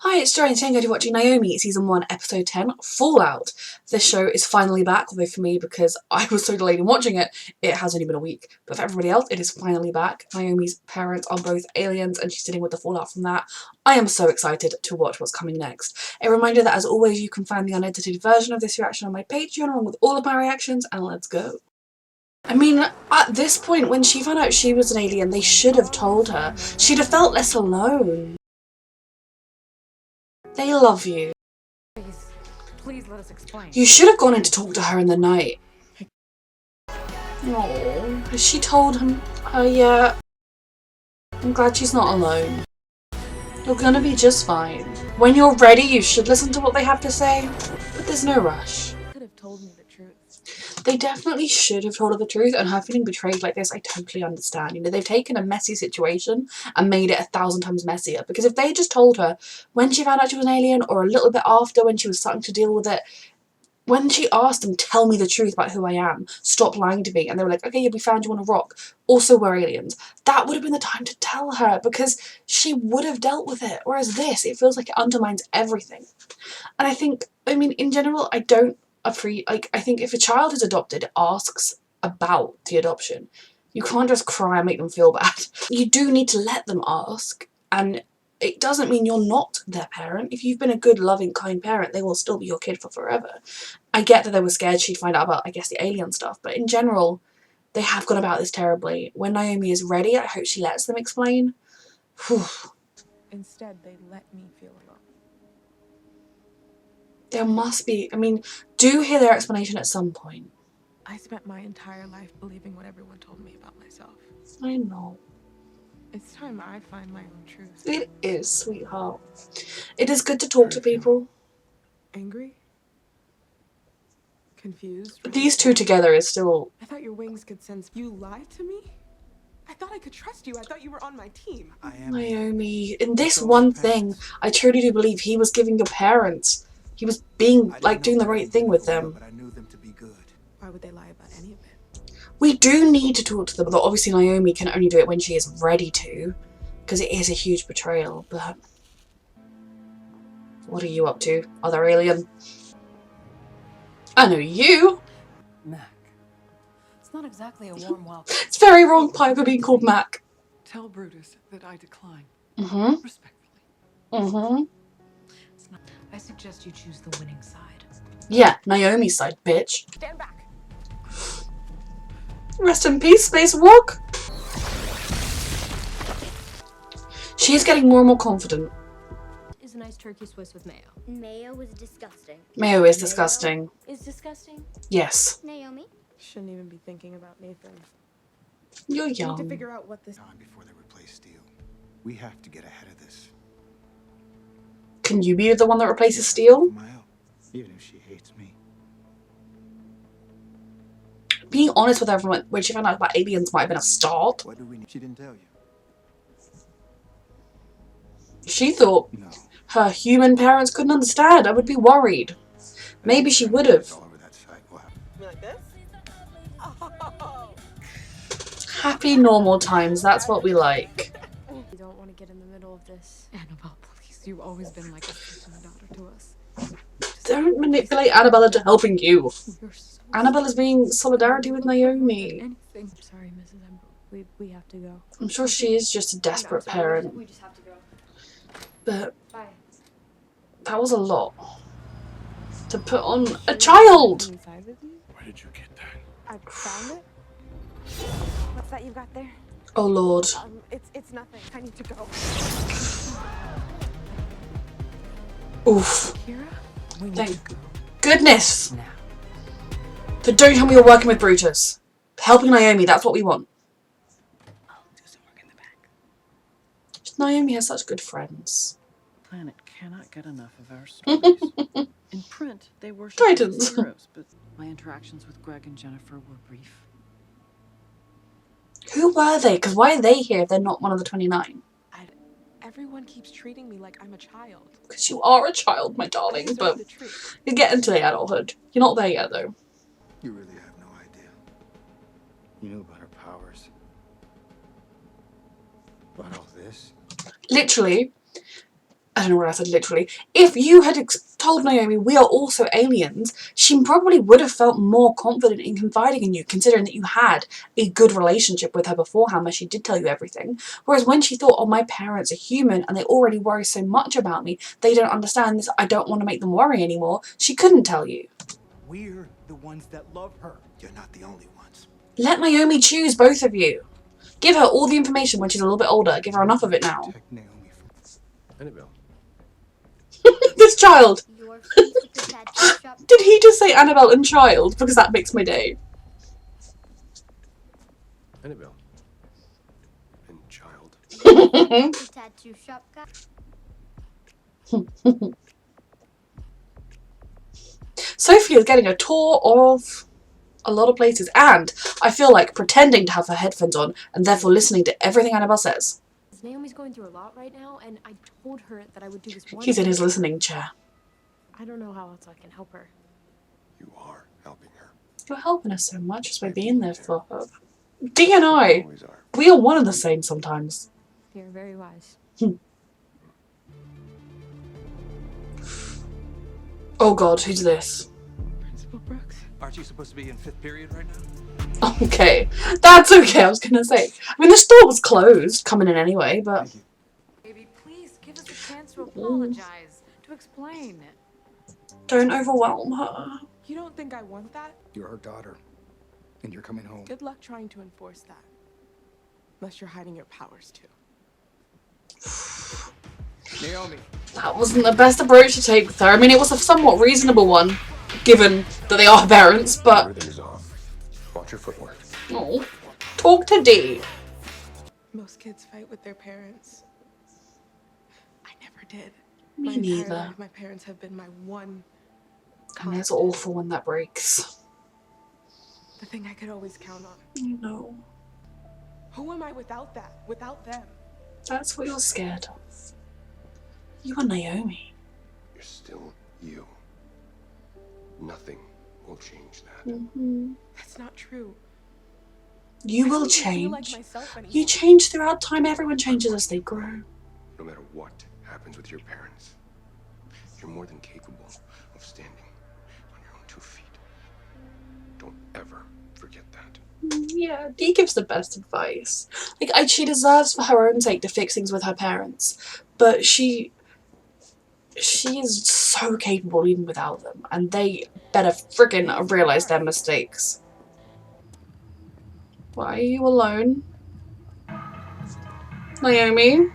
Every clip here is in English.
Hi, it's Joanne saying you're watching Naomi, Season 1, Episode 10, Fallout. This show is finally back, although for me, because I was so delayed in watching it, it has only been a week. But for everybody else, it is finally back. Naomi's parents are both aliens and she's dealing with the fallout from that. I am so excited to watch what's coming next. A reminder that, as always, you can find the unedited version of this reaction on my Patreon along with all of my reactions, and let's go. I mean, at this point, when she found out she was an alien, they should have told her. She'd have felt less alone. They love you. Please let us explain. You should have gone in to talk to her in the night. Oh, has she told her yet? I'm glad she's not alone. You're gonna be just fine. When you're ready, you should listen to what they have to say, but there's no rush. They could have told me the truth. They definitely should have told her the truth, and her feeling betrayed like this, I totally understand. You know, they've taken a messy situation and made it 1,000 times messier. Because if they had just told her when she found out she was an alien, or a little bit after when she was starting to deal with it, when she asked them, tell me the truth about who I am, stop lying to me, and they were like, okay, yeah, we found you on a rock, also we're aliens, that would have been the time to tell her, because she would have dealt with it. Whereas this, it feels like it undermines everything. And I think, I mean, in general, I think if a child is adopted, it asks about the adoption. You can't just cry and make them feel bad. You do need to let them ask, and it doesn't mean you're not their parent. If you've been a good, loving, kind parent, they will still be your kid for forever. I get that they were scared she'd find out about, I guess, the alien stuff, but in general, they have gone about this terribly. When Naomi is ready, I hope she lets them explain. Instead, they let me feel alone. There must be, I mean, do hear their explanation at some point. I spent my entire life believing what everyone told me about myself. I know. It's time I find my own truth. It is, sweetheart. It is good to talk to people. Angry? Confused? These two together is still... I thought your wings could sense. You lied to me? I thought I could trust you. I thought you were on my team. Naomi, in this one thing, I truly do believe he was giving your parents. He was being, like, doing the right thing with them. But I knew them to be good. Why would they lie about any of it? We do need to talk to them, but obviously Naomi can only do it when she is ready to, because it is a huge betrayal, but... What are you up to, other alien? I know you! Mac. It's not exactly a warm welcome. It's very wrong, Piper being called Mac. Tell Brutus that I decline. Mm-hmm. Respectfully. Mm-hmm. I suggest you choose the winning side. Yeah, Naomi's side, bitch. Stand back. Rest in peace, Spacewalk. She's getting more and more confident. Is a nice turkey Swiss with mayo. Mayo is disgusting. Mayo is disgusting. Is disgusting? Yes. Naomi? Shouldn't even be thinking about Nathan. You're We need to young. figure out what this. Time before they replace Steel. We have to get ahead of this. Can you be the one that replaces Steel? For my help, even if she hates me. Being honest with everyone when she found out about aliens might have been a start. What do we need? She didn't tell you. She thought No. her human parents couldn't understand. I would be worried. Maybe she would have. All over that site. Wow. You like this? Oh. Happy normal times, that's what we like. You don't want to get in the middle of this. Annabelle, please. You've always been like a second daughter to us. Don't manipulate Annabelle into helping you. You're so Annabelle is being solidarity with Naomi. anything. Sorry, Mrs. Ember. We have to go. I'm sure she is just a desperate parent. We just have to go. But Bye. that was a lot to put on a child. Inside with you? Where did you get that? I found it. What's that you got there? Oh Lord. It's nothing. I need to go. Oof. Kira? We need Thank to go goodness. now. But don't tell me you're working with Brutus. Helping Naomi, that's what we want. I'll do some work in the back. Naomi has such good friends. The planet cannot get enough of our stories. In print, they worship us Titans. as heroes, but my interactions with Greg and Jennifer were brief. Who were they? Because why are they here if they're not one of the 29? Everyone keeps treating me like I'm a child. Because you are a child, my I darling, deserve but the truth. you're getting to the adulthood. You're not there yet, though. You really have no idea. You knew about her powers. About all this. Literally, I don't know what I said literally. If you had told Naomi we are also aliens, she probably would have felt more confident in confiding in you, considering that you had a good relationship with her beforehand where she did tell you everything. Whereas when she thought, oh, my parents are human and they already worry so much about me, they don't understand this, I don't want to make them worry anymore, she couldn't tell you. We're the ones that love her. You're not the only ones. Let Naomi choose, both of you. Give her all the information when she's a little bit older. Give her enough of it now. Protect Naomi from... Annabelle. This child! You're friends with the tattoo shop. Did he just say Annabelle and child? Because that makes my day. Annabelle. And child. The tattoo shop guy. Sophie is getting a tour of a lot of places, and I feel like pretending to have her headphones on and therefore listening to everything Annabelle says. Naomi's going through a lot right now, and I told her that I would do this one He's in thing his for her. listening chair. I don't know how else I can help her. You are helping her. You're helping us so much just by being there for her. D and I, Always are. we are one and the same sometimes. You're very wise. Oh god, who's this? Principal Brooks. Aren't you supposed to be in 5th period right now? Okay, that's okay, I was gonna say. I mean, the store was closed, coming in anyway, but... Thank you. Baby, please give us a chance to apologize, to explain. Don't overwhelm her. You don't think I want that? You're her daughter. And you're coming home. Good luck trying to enforce that. Unless you're hiding your powers too. Naomi. That wasn't the best approach to take with her. I mean, it was a somewhat reasonable one, given that they are parents, but... Everything's off. Watch your footwork. Oh, talk to D. Most kids fight with their parents. I never did. Me My entire neither. life, my parents have been my one And it's awful when that breaks. the thing I could always count on. You know, Who am I without that? Without them? that's what you're scared of. You are Naomi. You're still you. Nothing will change that. Mm-hmm. That's not true. You I will don't feel like change. myself anymore. You change throughout time. Everyone changes as they grow. No matter what happens with your parents, you're more than capable of standing on your own 2 feet. Don't ever forget that. Yeah, Dee gives the best advice. Like, she deserves for her own sake to fix things with her parents, but she is so capable even without them, and they better friggin' realize their mistakes. Why are you alone? Naomi?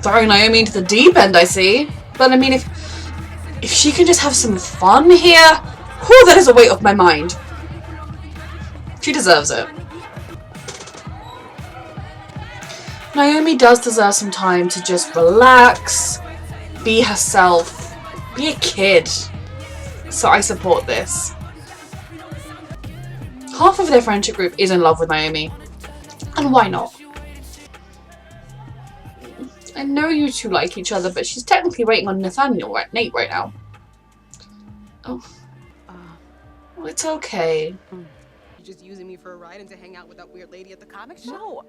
Throwing Naomi into the deep end, I see. But I mean, if she can just have some fun here, whew, that is a weight off my mind. She deserves it. Naomi does deserve some time to just relax, be herself, be a kid. So I support this. Half of their friendship group is in love with Naomi. And why not? I know you two like each other, but she's technically waiting on Nate right now. Oh. Oh, it's okay. You just using me for a ride and to hang out with that weird lady at the comic shop? No,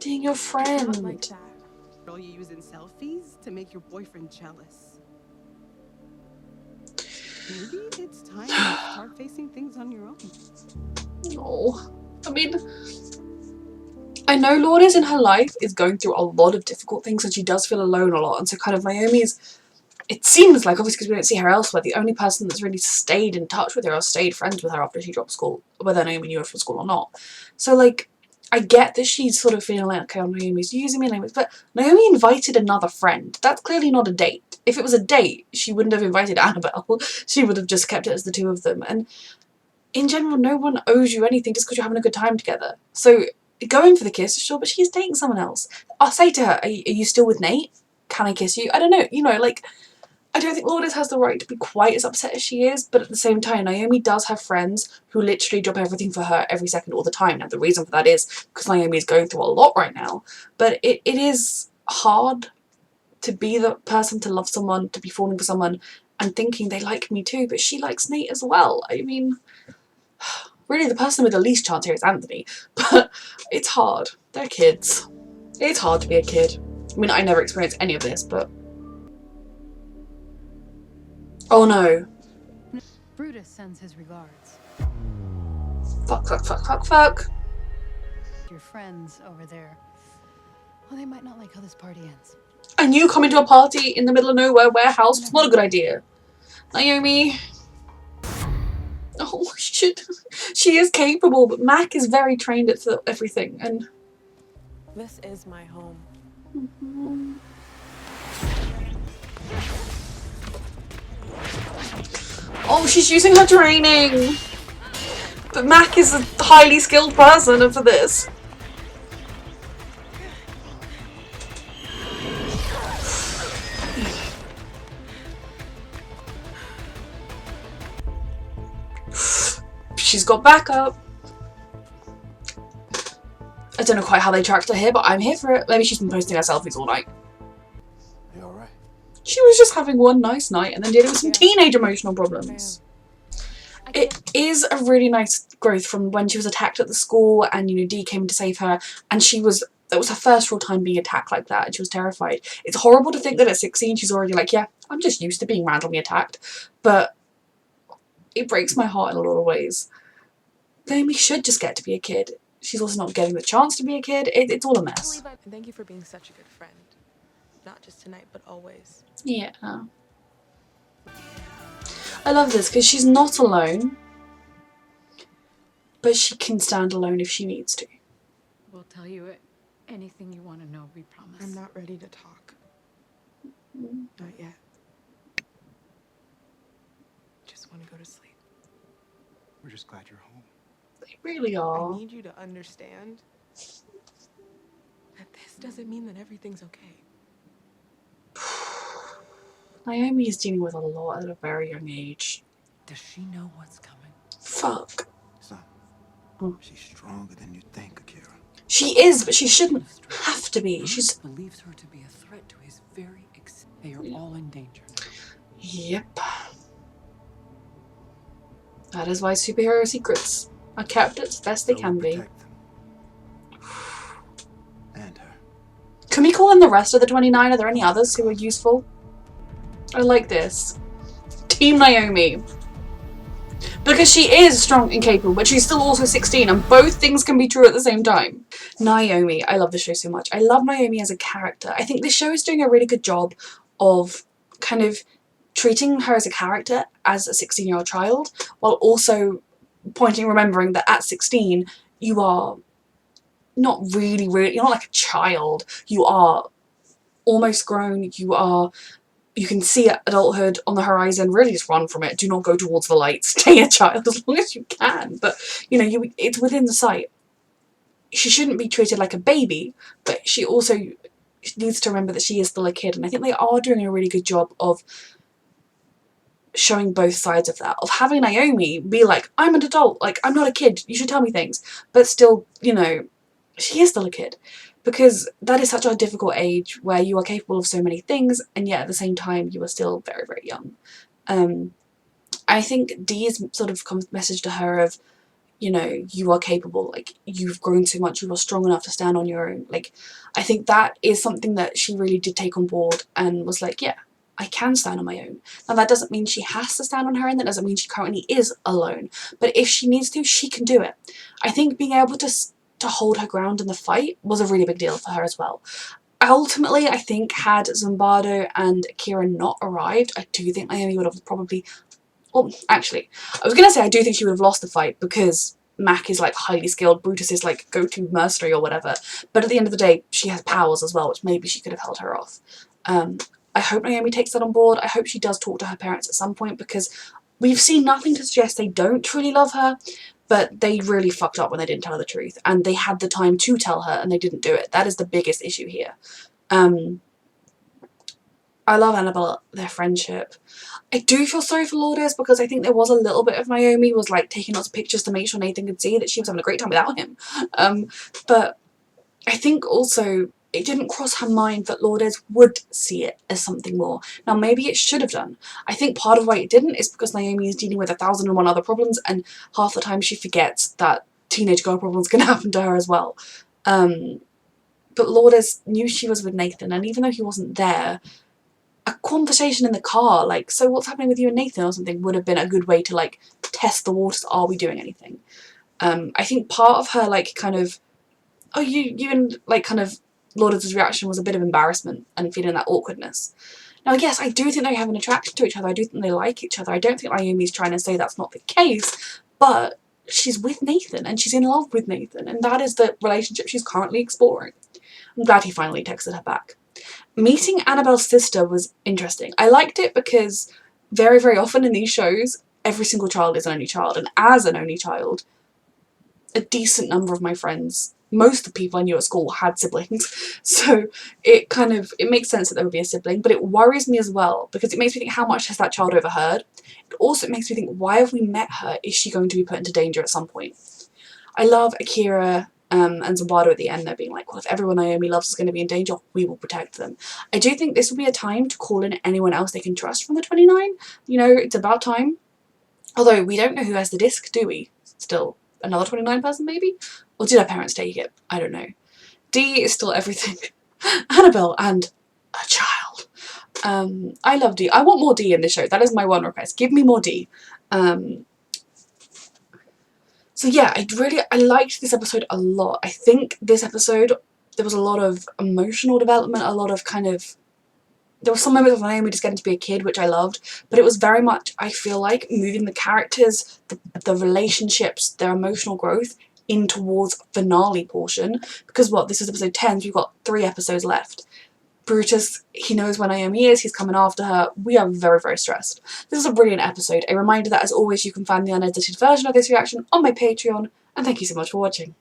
Being your not friend. like that. Are you using selfies to make your boyfriend jealous? Maybe it's time to start facing things on your own. Oh. I mean, I know Lourdes in her life is going through a lot of difficult things and she does feel alone a lot. And so kind of Naomi's, it seems like, obviously because we don't see her elsewhere, the only person that's really stayed in touch with her or stayed friends with her after she dropped school, whether Naomi knew her from school or not. So like, I get that she's sort of feeling like, okay, Naomi's using me, but Naomi invited another friend. That's clearly not a date. If it was a date, she wouldn't have invited Annabelle. She would have just kept it as the two of them. And in general, no one owes you anything just because you're having a good time together. So going for the kiss, sure, but she's dating someone else. I'll say to her, are you still with Nate? Can I kiss you? I don't know. You know, like, I don't think Lourdes has the right to be quite as upset as she is, but at the same time, Naomi does have friends who literally drop everything for her every second all the time. Now, the reason for that is because Naomi is going through a lot right now, but it is hard to be the person to love someone, to be falling for someone, and thinking they like me too, but she likes Nate as well. I mean, really the person with the least chance here is Anthony, but it's hard. They're kids. It's hard to be a kid. I mean, I never experienced any of this, but... Oh no. Brutus sends his regards. Fuck, fuck, fuck, fuck, fuck. Your friends over there. Well, they might not like how this party ends. And you coming to a party in the middle of nowhere warehouse was not a good idea. Naomi. Oh, shit. She is capable, but Mac is very trained at everything, and... This is my home. Oh, she's using her training! But Mac is a highly skilled person for this. She's got backup. I don't know quite how they tracked her here, but I'm here for it. Maybe she's been posting her selfies all night. You alright? She was just having one nice night and then dealing with some teenage emotional problems. It is a really nice growth from when she was attacked at the school and, you know, Dee came to save her, and that was her first real time being attacked like that, and she was terrified. It's horrible to think that at 16 she's already like, yeah, I'm just used to being randomly attacked, but it breaks my heart in a lot of ways. Naomi should just get to be a kid. She's also not getting the chance to be a kid. It's all a mess. And thank you for being such a good friend. Not just tonight, but always. Yeah. I love this because she's not alone, but she can stand alone if she needs to. We'll tell you anything you want to know, we promise. I'm not ready to talk. Not yet. Just want to go to sleep. We're just glad you're home. They really I are. need you to understand that this doesn't mean that everything's okay. Naomi is dealing with a lot at a very young age. Does she know what's coming? Fuck. Son, she's stronger than you think, Akira. She is, but she shouldn't have to be. She's... believes her to be a threat to his very They are all in danger now. Yep. That is why superhero secrets are kept as best they can be. And her. Can we call in the rest of the 29? Are there any others who are useful? I like this. Team Naomi. Because she is strong and capable, but she's still also 16, and both things can be true at the same time. Naomi. I love this show so much. I love Naomi as a character. I think this show is doing a really good job of kind of treating her as a character as a 16-year-old child, while also remembering that at 16, you are not really, you're not like a child. You are almost grown. You can see adulthood on the horizon. Really just run from it. Do not go towards the light. Stay a child as long as you can. But, you know, it's within the sight. She shouldn't be treated like a baby, but she also needs to remember that she is still a kid. And I think they are doing a really good job of showing both sides of that. Of having Naomi be like, I'm an adult. Like, I'm not a kid. You should tell me things. But still, you know, she is still a kid. Because that is such a difficult age where you are capable of so many things, and yet at the same time you are still very, very young. I think Dee's sort of message to her of, you know, you are capable, like, you've grown so much, you are strong enough to stand on your own. Like, I think that is something that she really did take on board and was like, yeah, I can stand on my own. Now that doesn't mean she has to stand on her own, that doesn't mean she currently is alone. But if she needs to, she can do it. I think being able to hold her ground in the fight was a really big deal for her as well. Ultimately, I think had Zimbardo and Akira not arrived, I do think Naomi would have probably... Well, actually, I was going to say I do think she would have lost the fight because Mac is like highly skilled, Brutus is like go-to mercenary or whatever, but at the end of the day, she has powers as well, which maybe she could have held her off. I hope Naomi takes that on board. I hope she does talk to her parents at some point, because we've seen nothing to suggest they don't truly love her, but they really fucked up when they didn't tell her the truth, and they had the time to tell her and they didn't do it. That is the biggest issue here. I love Annabelle, their friendship. I do feel sorry for Lourdes because I think there was a little bit of Naomi was like taking lots of pictures to make sure Nathan could see that she was having a great time without him. But I think also it didn't cross her mind that Lourdes would see it as something more. Now maybe it should have done. I think part of why it didn't is because Naomi is dealing with 1,001 other problems, and half the time she forgets that teenage girl problems can happen to her as well. but Lourdes knew she was with Nathan, and even though he wasn't there, a conversation in the car, like, so what's happening with you and Nathan or something, would have been a good way to, like, test the waters. Are we doing anything? I think part of her, like, kind of, oh, you and, like, kind of Lourdes' reaction was a bit of embarrassment and feeling that awkwardness. Now, yes, I do think they have an attraction to each other. I do think they like each other. I don't think Naomi's trying to say that's not the case, but she's with Nathan and she's in love with Nathan, and that is the relationship she's currently exploring. I'm glad he finally texted her back. Meeting Annabelle's sister was interesting. I liked it because very, very often in these shows, every single child is an only child, and as an only child, a decent number of my friends, most of the people I knew at school, had siblings, so it makes sense that there would be a sibling, but it worries me as well because it makes me think, how much has that child overheard? It also makes me think, why have we met her? Is she going to be put into danger at some point? I love Akira and Zambado at the end, they're being like, well, if everyone Naomi loves is going to be in danger, we will protect them. I do think this will be a time to call in anyone else they can trust from the 29. You know, it's about time. Although we don't know who has the disc, do we? Still. Another 29 person maybe? Or did our parents take it? I don't know. D is still everything. Annabelle and a child. I love D. I want more D in this show. That is my one request. Give me more D. So yeah, I liked this episode a lot. I think this episode, there was a lot of emotional development, a lot of kind of, there were some moments of Naomi just getting to be a kid, which I loved, but it was very much, I feel like, moving the characters, the relationships, their emotional growth in towards finale portion, because what, this is episode 10, so we've got 3 episodes left. Brutus, he knows where Naomi is, he's coming after her. We are very, very stressed. This is a brilliant episode. A reminder that, as always, you can find the unedited version of this reaction on my Patreon, and thank you so much for watching.